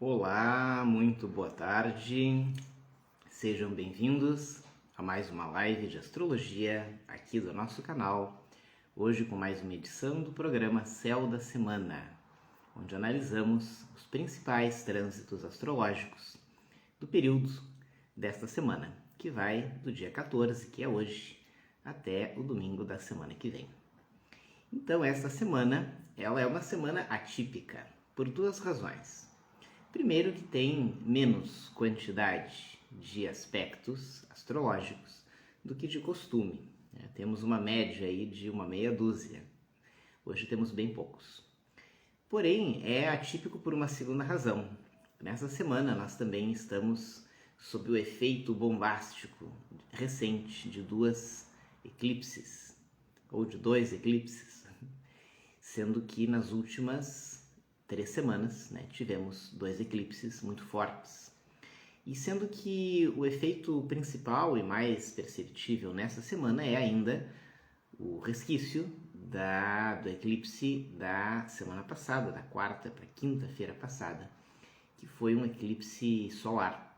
Olá, muito boa tarde, sejam bem-vindos a mais uma live de astrologia aqui do nosso canal, hoje com mais uma edição do programa Céu da Semana, onde analisamos os principais trânsitos astrológicos do período desta semana, que vai do dia 14, que é hoje, até o domingo da semana que vem. Então, esta semana, ela é uma semana atípica, por duas razões. Primeiro, que tem menos quantidade de aspectos astrológicos do que de costume. Temos uma média aí de uma meia dúzia. Hoje temos bem poucos. Porém, é atípico por uma segunda razão. Nessa semana nós também estamos sob o efeito bombástico recente de duas eclipses, ou de dois eclipses, sendo que nas últimas 3 semanas, tivemos 2 eclipses muito fortes. E sendo que o efeito principal e mais perceptível nessa semana é ainda o resquício do eclipse da semana passada, da quarta para quinta-feira passada, que foi um eclipse solar,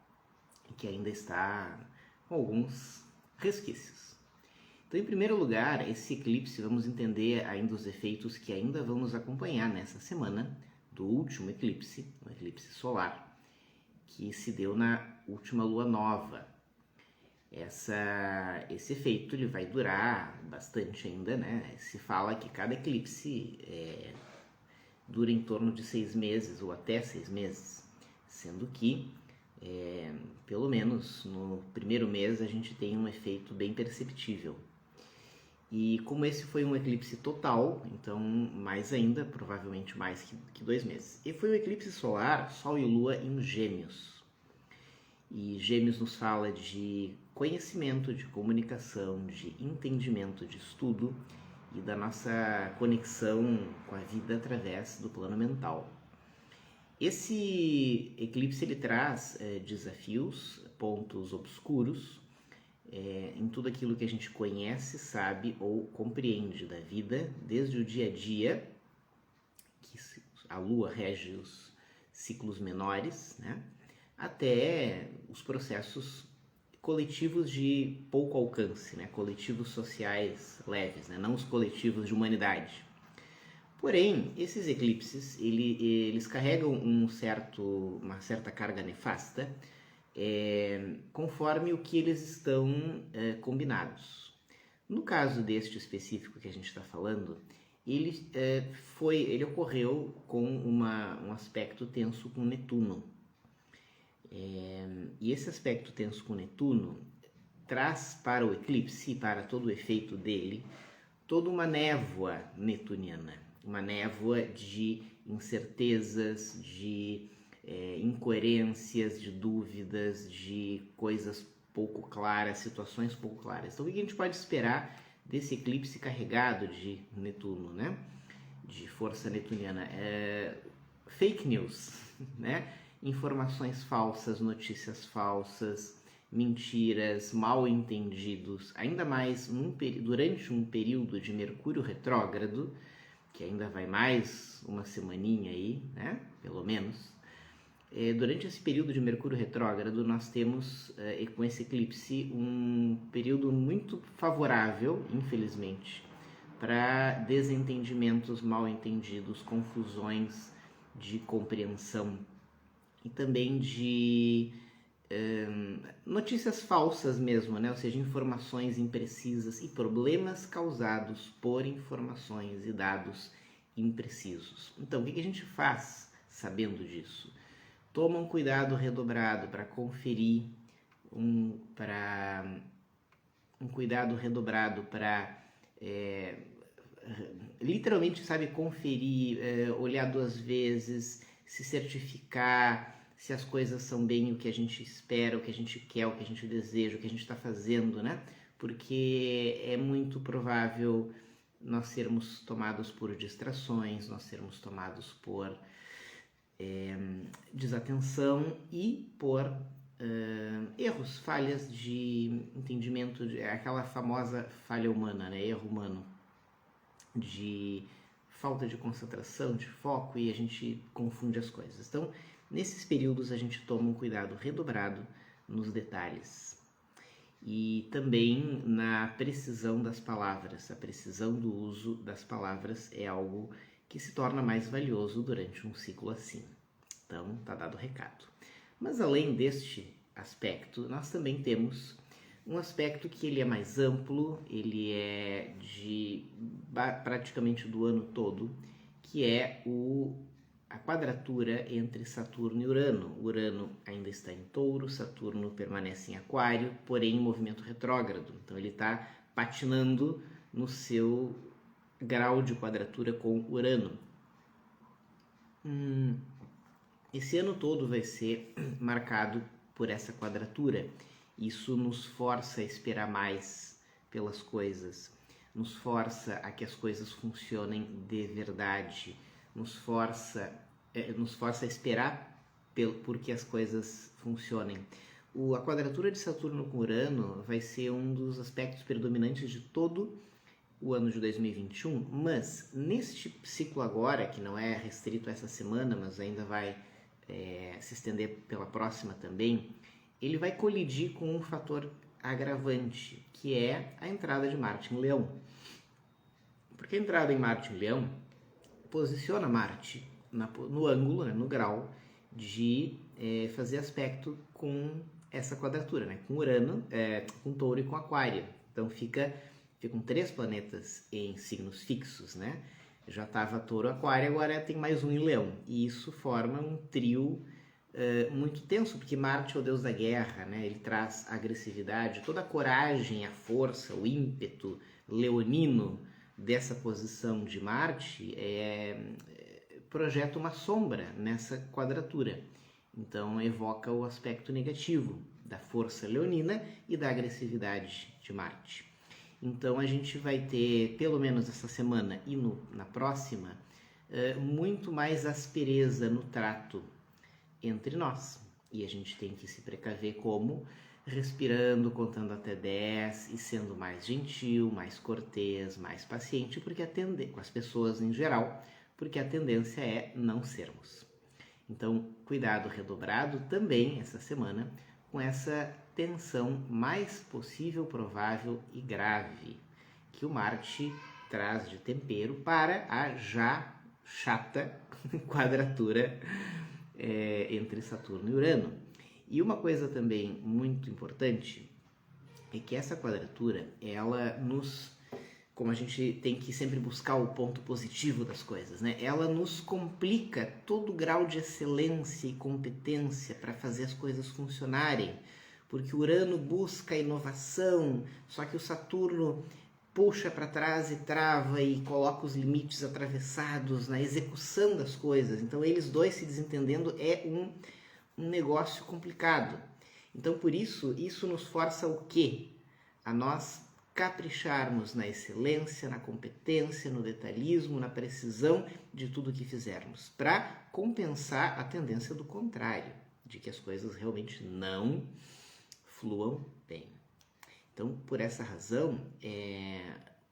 que ainda está com alguns resquícios. Então, em primeiro lugar, esse eclipse, vamos entender ainda os efeitos que ainda vão nos acompanhar nessa semana, do último eclipse, o eclipse solar, que se deu na última lua nova. Esse efeito ele vai durar bastante ainda, Se fala que cada eclipse dura em torno de 6 meses ou até 6 meses, sendo que pelo menos no primeiro mês a gente tem um efeito bem perceptível. E como esse foi um eclipse total, então mais ainda, provavelmente mais que 2 meses. E foi um eclipse solar, Sol e Lua em Gêmeos. E Gêmeos nos fala de conhecimento, de comunicação, de entendimento, de estudo e da nossa conexão com a vida através do plano mental. Esse eclipse ele traz desafios, pontos obscuros, em tudo aquilo que a gente conhece, sabe ou compreende da vida, desde o dia a dia, que a Lua rege os ciclos menores, até os processos coletivos de pouco alcance, coletivos sociais leves, não os coletivos de humanidade. Porém, esses eclipses, eles carregam uma certa carga nefasta, conforme o que eles estão combinados. No caso deste específico que a gente está falando, ele ocorreu com um aspecto tenso com Netuno. E esse aspecto tenso com Netuno traz para o eclipse, para todo o efeito dele, toda uma névoa netuniana, uma névoa de incertezas, de incoerências, de dúvidas, de coisas pouco claras, situações pouco claras. Então, o que a gente pode esperar desse eclipse carregado de Netuno, de força netuniana? Fake news, informações falsas, notícias falsas, mentiras, mal entendidos, ainda mais durante um período de Mercúrio retrógrado, que ainda vai mais uma semaninha aí, pelo menos. Durante esse período de Mercúrio retrógrado, nós temos, com esse eclipse, um período muito favorável, infelizmente, para desentendimentos, mal entendidos, confusões de compreensão e também de notícias falsas mesmo, ou seja, informações imprecisas e problemas causados por informações e dados imprecisos. Então, o que a gente faz sabendo disso? Toma um cuidado redobrado para conferir, um cuidado redobrado para literalmente, conferir, olhar 2 vezes, se certificar se as coisas são bem o que a gente espera, o que a gente quer, o que a gente deseja, o que a gente está fazendo, Porque é muito provável nós sermos tomados por distrações, nós sermos tomados por desatenção e por erros, falhas de entendimento, aquela famosa falha humana, erro humano, de falta de concentração, de foco e a gente confunde as coisas. Então, nesses períodos a gente toma um cuidado redobrado nos detalhes e também na precisão das palavras. A precisão do uso das palavras é algo que se torna mais valioso durante um ciclo assim. Então, tá dado o recado. Mas além deste aspecto, nós também temos um aspecto que ele é mais amplo, ele é de praticamente do ano todo, que é a quadratura entre Saturno e Urano. Urano ainda está em Touro, Saturno permanece em Aquário, porém em movimento retrógrado. Então ele está patinando no seu grau de quadratura com Urano. Esse ano todo vai ser marcado por essa quadratura. Isso nos força a esperar mais pelas coisas, nos força a que as coisas funcionem de verdade, nos força a esperar por que as coisas funcionem. A quadratura de Saturno com Urano vai ser um dos aspectos predominantes de todo o ano de 2021, mas neste ciclo agora, que não é restrito a essa semana, mas ainda vai se estender pela próxima também, ele vai colidir com um fator agravante, que é a entrada de Marte em Leão. Porque a entrada em Marte em Leão posiciona Marte no ângulo, no grau de fazer aspecto com essa quadratura, com Urano, com Touro e com Aquário. Então ficam 3 planetas em signos fixos, Já estava Touro, Aquário, agora tem mais um em Leão. E isso forma um trio muito tenso, porque Marte é o deus da guerra, Ele traz a agressividade, toda a coragem, a força, o ímpeto leonino dessa posição de Marte projeta uma sombra nessa quadratura. Então evoca o aspecto negativo da força leonina e da agressividade de Marte. Então a gente vai ter, pelo menos essa semana e na próxima, muito mais aspereza no trato entre nós. E a gente tem que se precaver como? Respirando, contando até 10 e sendo mais gentil, mais cortês, mais paciente porque com as pessoas em geral, porque a tendência é não sermos. Então, cuidado redobrado também essa semana com essa tensão mais possível, provável e grave que o Marte traz de tempero para a já chata quadratura entre Saturno e Urano. E uma coisa também muito importante é que essa quadratura, ela como a gente tem que sempre buscar o ponto positivo das coisas, Ela nos complica todo o grau de excelência e competência para fazer as coisas funcionarem, porque o Urano busca a inovação, só que o Saturno puxa para trás e trava e coloca os limites atravessados na execução das coisas. Então eles dois se desentendendo é um negócio complicado. Então por isso nos força o quê? A nós capricharmos na excelência, na competência, no detalhismo, na precisão de tudo que fizermos, para compensar a tendência do contrário, de que as coisas realmente não fluam bem. Então, por essa razão,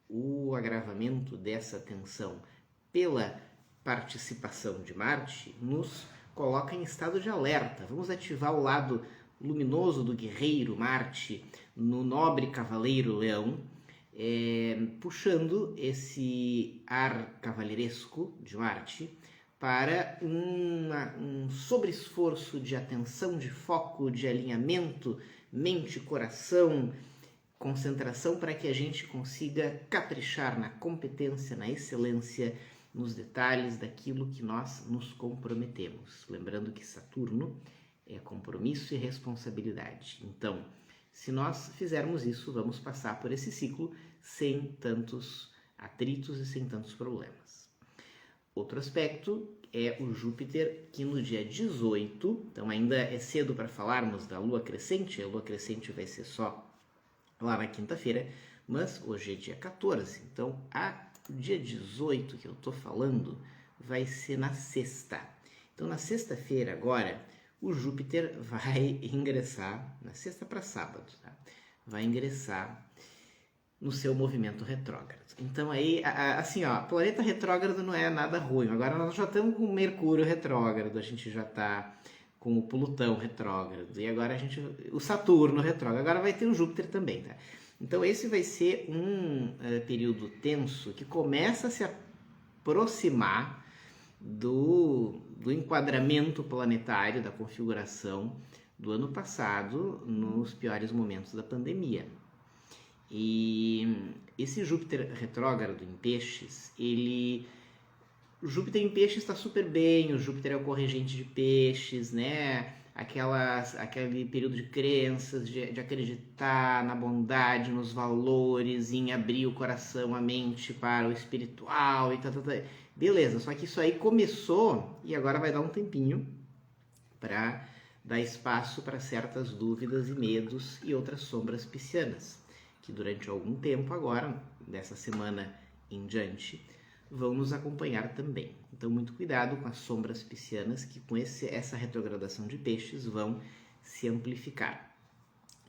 o agravamento dessa tensão pela participação de Marte nos coloca em estado de alerta. Vamos ativar o lado luminoso do guerreiro Marte no nobre cavaleiro Leão, puxando esse ar cavalheiresco de Marte para um sobreesforço de atenção, de foco, de alinhamento, mente, coração, concentração, para que a gente consiga caprichar na competência, na excelência, nos detalhes daquilo que nós nos comprometemos. Lembrando que Saturno é compromisso e responsabilidade. Então, se nós fizermos isso, vamos passar por esse ciclo sem tantos atritos e sem tantos problemas. Outro aspecto é o Júpiter, que no dia 18, então ainda é cedo para falarmos da Lua crescente, a Lua crescente vai ser só lá na quinta-feira, mas hoje é dia 14, então o dia 18 que eu estou falando vai ser na sexta. Então na sexta-feira agora, o Júpiter vai ingressar, na sexta para sábado, vai ingressar no seu movimento retrógrado. Então aí, assim, ó, planeta retrógrado não é nada ruim. Agora nós já estamos com o Mercúrio retrógrado, a gente já está com o Plutão retrógrado, e agora o Saturno retrógrado, agora vai ter o Júpiter também, tá? Então esse vai ser um período tenso que começa a se aproximar do enquadramento planetário, da configuração do ano passado, nos piores momentos da pandemia. E esse Júpiter retrógrado em Peixes, o Júpiter em Peixes está super bem, o Júpiter é o corregente de Peixes, né? Aquele período de crenças, de acreditar na bondade, nos valores, em abrir o coração, a mente para o espiritual e tal. Beleza, só que isso aí começou e agora vai dar um tempinho para dar espaço para certas dúvidas e medos e outras sombras piscianas, que durante algum tempo agora, dessa semana em diante, vão nos acompanhar também. Então, muito cuidado com as sombras piscianas, que com essa retrogradação de Peixes vão se amplificar.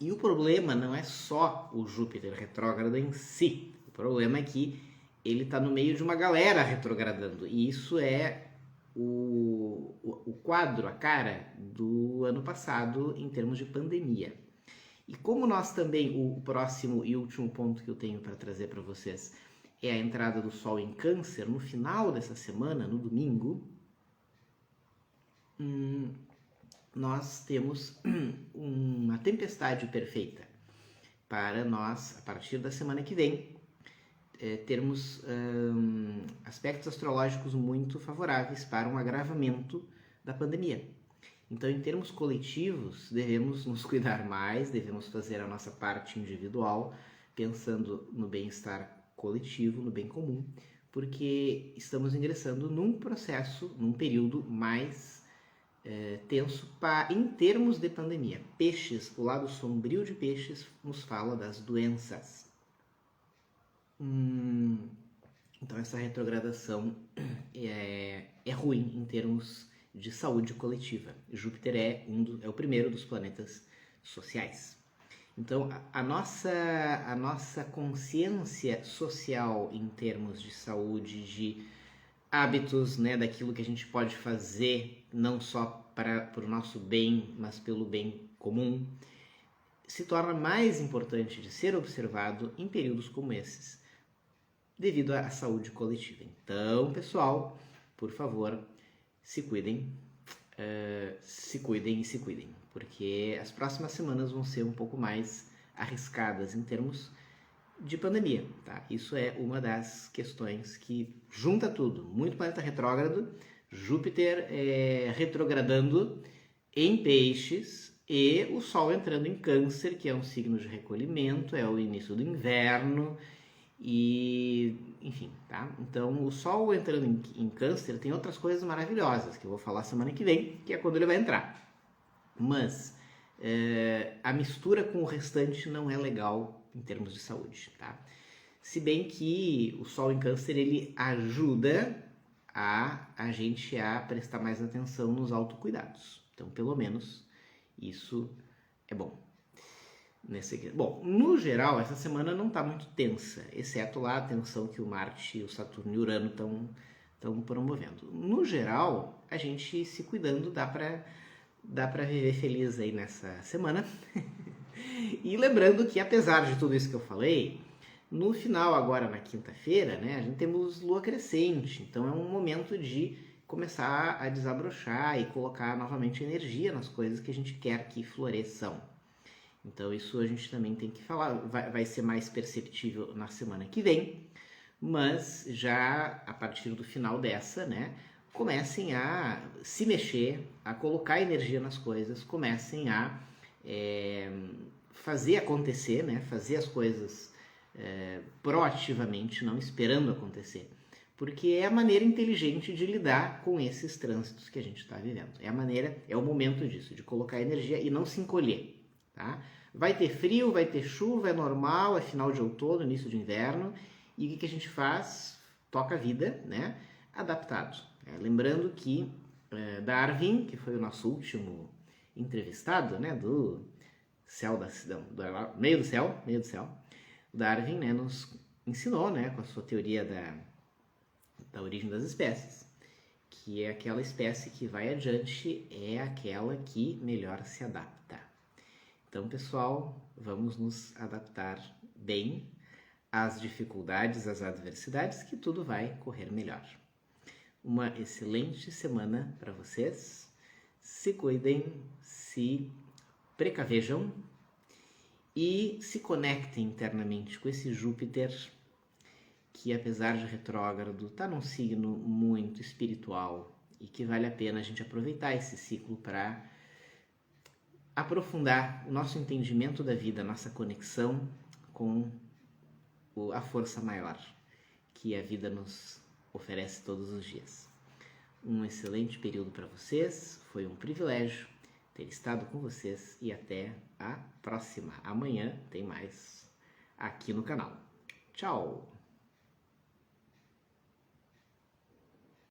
E o problema não é só o Júpiter retrógrado em si. O problema é que ele está no meio de uma galera retrogradando. E isso é o quadro, a cara do ano passado em termos de pandemia. E como nós também, o próximo e último ponto que eu tenho para trazer para vocês é a entrada do Sol em Câncer, no final dessa semana, no domingo, nós temos uma tempestade perfeita para nós, a partir da semana que vem, termos aspectos astrológicos muito favoráveis para um agravamento da pandemia. Então, em termos coletivos, devemos nos cuidar mais, devemos fazer a nossa parte individual, pensando no bem-estar coletivo, no bem comum, porque estamos ingressando num processo, num período mais tenso em termos de pandemia. Peixes, o lado sombrio de Peixes, nos fala das doenças. Então essa retrogradação é ruim em termos de saúde coletiva. Júpiter é o primeiro dos planetas sociais. Então a nossa consciência social em termos de saúde, de hábitos, né, daquilo que a gente pode fazer não só para o nosso bem, mas pelo bem comum, se torna mais importante de ser observado em períodos como esses, devido à saúde coletiva. Então, pessoal, por favor, se cuidem, se cuidem, porque as próximas semanas vão ser um pouco mais arriscadas em termos de pandemia, tá? Isso é uma das questões que junta tudo, muito planeta retrógrado, Júpiter retrogradando em Peixes e o Sol entrando em Câncer, que é um signo de recolhimento, é o início do inverno e, enfim, tá? Então, o Sol entrando em Câncer tem outras coisas maravilhosas que eu vou falar semana que vem, que é quando ele vai entrar. Mas a mistura com o restante não é legal em termos de saúde, tá? Se bem que o Sol em Câncer, ele ajuda a gente a prestar mais atenção nos autocuidados. Então, pelo menos, isso é bom. Bom, no geral, essa semana não está muito tensa, exceto lá a tensão que o Marte, o Saturno e o Urano estão promovendo. No geral, a gente se cuidando dá para viver feliz aí nessa semana. E lembrando que, apesar de tudo isso que eu falei, no final, agora na quinta-feira, né, a gente temos lua crescente, então é um momento de começar a desabrochar e colocar novamente energia nas coisas que a gente quer que floresçam. Então isso a gente também tem que falar, vai ser mais perceptível na semana que vem, mas já a partir do final dessa, né, comecem a se mexer, a colocar energia nas coisas, comecem a fazer acontecer, né? Fazer as coisas proativamente, não esperando acontecer. Porque é a maneira inteligente de lidar com esses trânsitos que a gente está vivendo. É o momento disso, de colocar energia e não se encolher, tá? Vai ter frio, vai ter chuva, é normal, é final de outono, início de inverno. E o que a gente faz? Toca a vida, né? Adaptado. Lembrando que Darwin, que foi o nosso último entrevistado, né, do céu do meio do céu, Darwin, né, nos ensinou, né, com a sua teoria da origem das espécies, que é aquela espécie que vai adiante é aquela que melhor se adapta. Então, pessoal, vamos nos adaptar bem às dificuldades, às adversidades, que tudo vai correr melhor. Uma excelente semana para vocês. Se cuidem, se precavejam e se conectem internamente com esse Júpiter, que apesar de retrógrado, está num signo muito espiritual e que vale a pena a gente aproveitar esse ciclo para aprofundar o nosso entendimento da vida, a nossa conexão com a força maior que a vida nos oferece todos os dias. Um excelente período para vocês, foi um privilégio ter estado com vocês e até a próxima. Amanhã tem mais aqui no canal. Tchau!